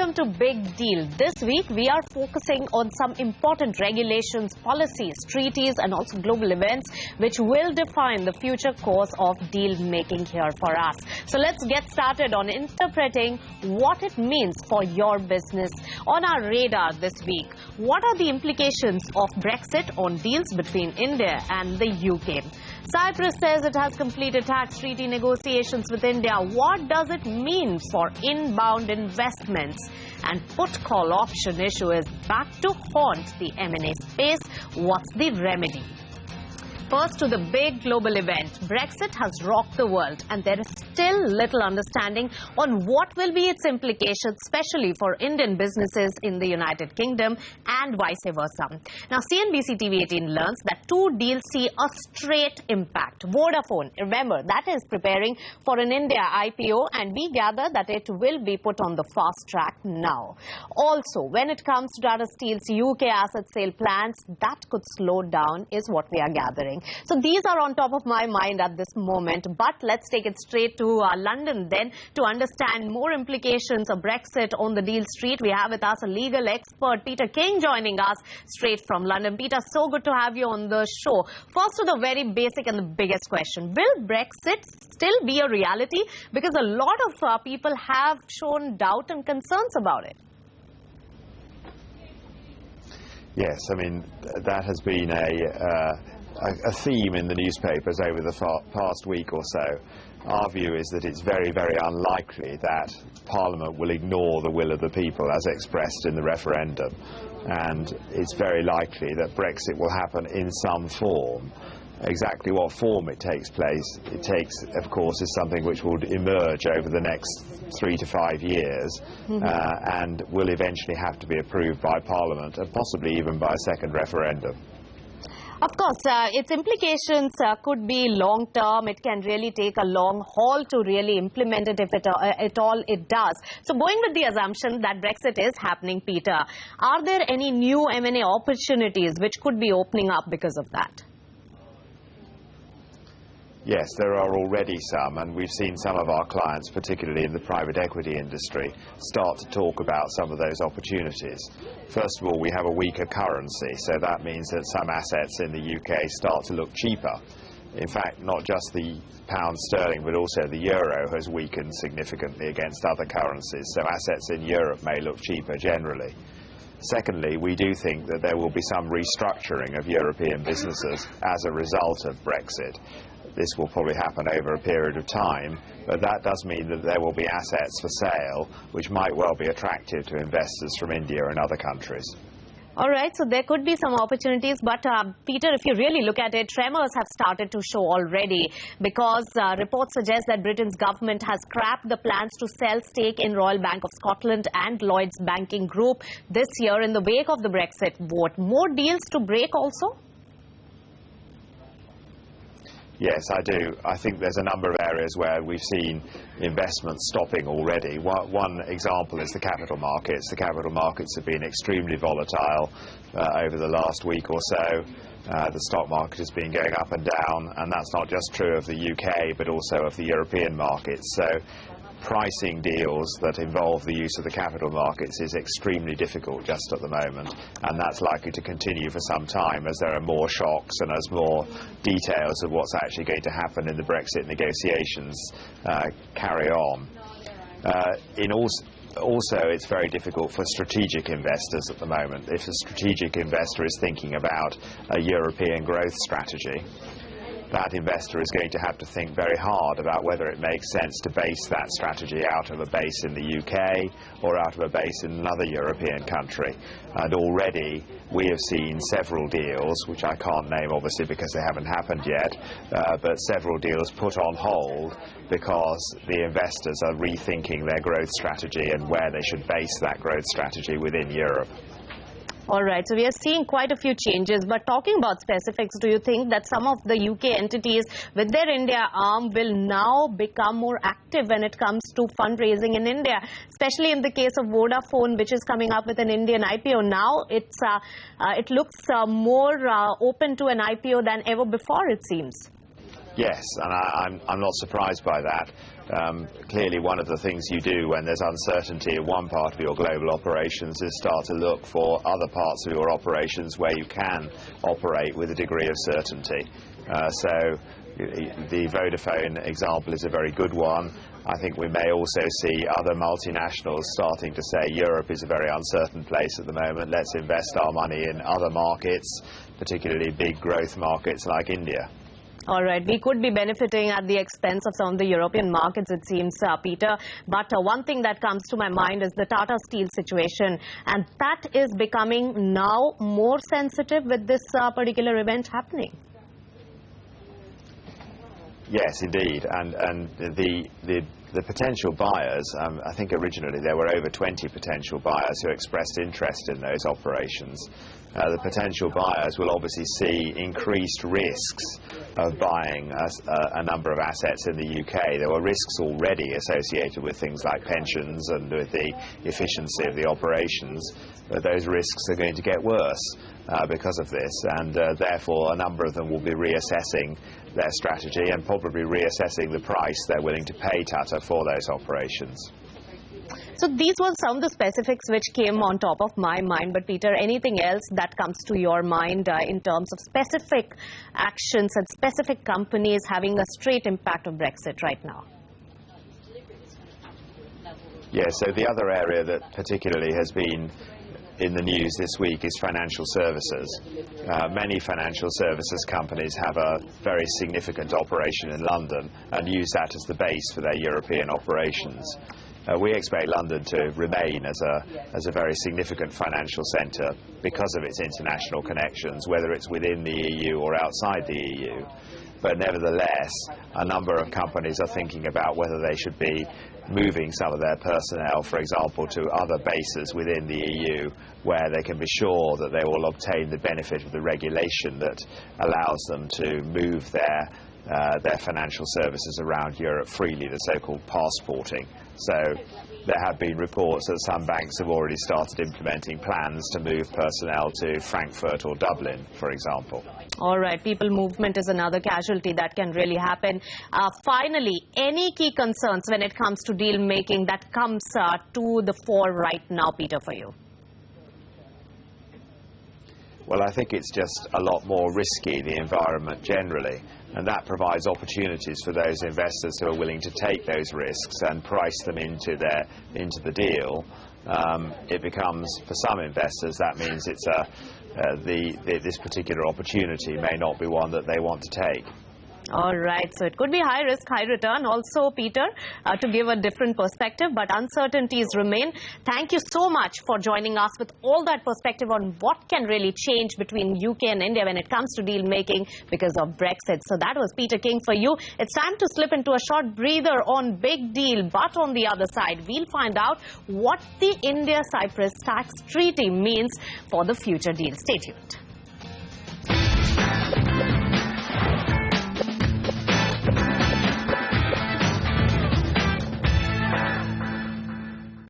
Welcome to Big Deal. This week, we are focusing on some important regulations, policies, treaties, and also global events which will define the future course of deal making here for us. So let's get started on interpreting what it means for your business. On our radar this week, what are the implications of Brexit on deals between India and the UK? Cyprus says it has completed tax treaty negotiations with India. What does it mean for inbound investments? And put-call option issue is back to haunt the M&A space. What's the remedy? First to the big global event. Brexit has rocked the world and there is still little understanding on what will be its implications, especially for Indian businesses in the United Kingdom and vice versa. Now, CNBC TV18 learns that two deals see a straight impact. Vodafone, remember, that is preparing for an India IPO and we gather that it will be put on the fast track now. Also, when it comes to Tata Steel's UK asset sale plans, that could slow down is what we are gathering. So these are on top of my mind at this moment. But let's take it straight to London then to understand more implications of Brexit on the deal street. We have with us a legal expert, Peter King, joining us straight from London. Peter, so good to have you on the show. First to the very basic and the biggest question. Will Brexit still be a reality? Because a lot of people have shown doubt and concerns about it. Yes, I mean, that has been a theme in the newspapers over the past week or so. Our view is that it's very, very unlikely that Parliament will ignore the will of the people as expressed in the referendum. And it's very likely that Brexit will happen in some form. Exactly what form it takes, of course, is something which will emerge over the next 3 to 5 years and will eventually have to be approved by Parliament and possibly even by a second referendum. Of course, its implications could be long-term. It can really take a long haul to really implement it if at all it does. So going with the assumption that Brexit is happening, Peter, are there any new M&A opportunities which could be opening up because of that? Yes, there are already some, and we've seen some of our clients, particularly in the private equity industry, start to talk about some of those opportunities. First of all, we have a weaker currency, so that means that some assets in the UK start to look cheaper. In fact, not just the pound sterling, but also the euro has weakened significantly against other currencies, so assets in Europe may look cheaper generally. Secondly, we do think that there will be some restructuring of European businesses as a result of Brexit. This will probably happen over a period of time, but that does mean that there will be assets for sale which might well be attractive to investors from India and other countries. All right, so there could be some opportunities, but Peter, if you really look at it, tremors have started to show already because reports suggest that Britain's government has scrapped the plans to sell stake in Royal Bank of Scotland and Lloyds Banking Group this year in the wake of the Brexit vote. More deals to break also? Yes, I do. I think there's a number of areas where we've seen investments stopping already. One example is the capital markets. The capital markets have been extremely volatile over the last week or so. The stock market has been going up and down, and that's not just true of the UK, but also of the European markets. So pricing deals that involve the use of the capital markets is extremely difficult just at the moment, and that's likely to continue for some time as there are more shocks and as more details of what's actually going to happen in the Brexit negotiations carry on. Also, it's very difficult for strategic investors at the moment. If a strategic investor is thinking about a European growth strategy, that investor is going to have to think very hard about whether it makes sense to base that strategy out of a base in the UK or out of a base in another European country. And already we have seen several deals, which I can't name obviously because they haven't happened yet, but several deals put on hold because the investors are rethinking their growth strategy and where they should base that growth strategy within Europe. All right, so we are seeing quite a few changes, but talking about specifics, do you think that some of the UK entities with their India arm will now become more active when it comes to fundraising in India, especially in the case of Vodafone, which is coming up with an Indian IPO now? It looks more open to an IPO than ever before, it seems. Yes, and I'm not surprised by that. Clearly, one of the things you do when there's uncertainty in one part of your global operations is start to look for other parts of your operations where you can operate with a degree of certainty. So the Vodafone example is a very good one. I think we may also see other multinationals starting to say Europe is a very uncertain place at the moment. Let's invest our money in other markets, particularly big growth markets like India. All right, we could be benefiting at the expense of some of the European markets, it seems, Peter. But one thing that comes to my mind is the Tata Steel situation, and that is becoming now more sensitive with this particular event happening. Yes, indeed, and the potential buyers, I think originally there were over 20 potential buyers who expressed interest in those operations. The potential buyers will obviously see increased risks of buying a number of assets in the UK. There were risks already associated with things like pensions and with the efficiency of the operations, but those risks are going to get worse because of this, and therefore a number of them will be reassessing their strategy and probably reassessing the price they're willing to pay Tata for those operations. So these were some of the specifics which came on top of my mind. But Peter, anything else that comes to your mind in terms of specific actions and specific companies having a straight impact of Brexit right now? Yeah, so the other area that particularly has been in the news this week is financial services. Many financial services companies have a very significant operation in London and use that as the base for their European operations. We expect London to remain as a very significant financial centre because of its international connections, whether it's within the EU or outside the EU. But nevertheless, a number of companies are thinking about whether they should be moving some of their personnel, for example, to other bases within the EU where they can be sure that they will obtain the benefit of the regulation that allows them to move their financial services around Europe freely, the so-called passporting. So there have been reports that some banks have already started implementing plans to move personnel to Frankfurt or Dublin, for example. All right, people movement is another casualty that can really happen. Finally, any key concerns when it comes to deal making that comes to the fore right now, Peter, for you? Well, I think it's just a lot more risky, the environment generally, and that provides opportunities for those investors who are willing to take those risks and price them into the deal. It becomes, for some investors, that means it's this particular opportunity may not be one that they want to take. All right, so it could be high risk, high return also, Peter, to give a different perspective, but uncertainties remain. Thank you so much for joining us with all that perspective on what can really change between UK and India when it comes to deal making because of Brexit. So that was Peter King for you. It's time to slip into a short breather on Big Deal, but on the other side, we'll find out what the India-Cyprus tax treaty means for the future deal. Stay tuned.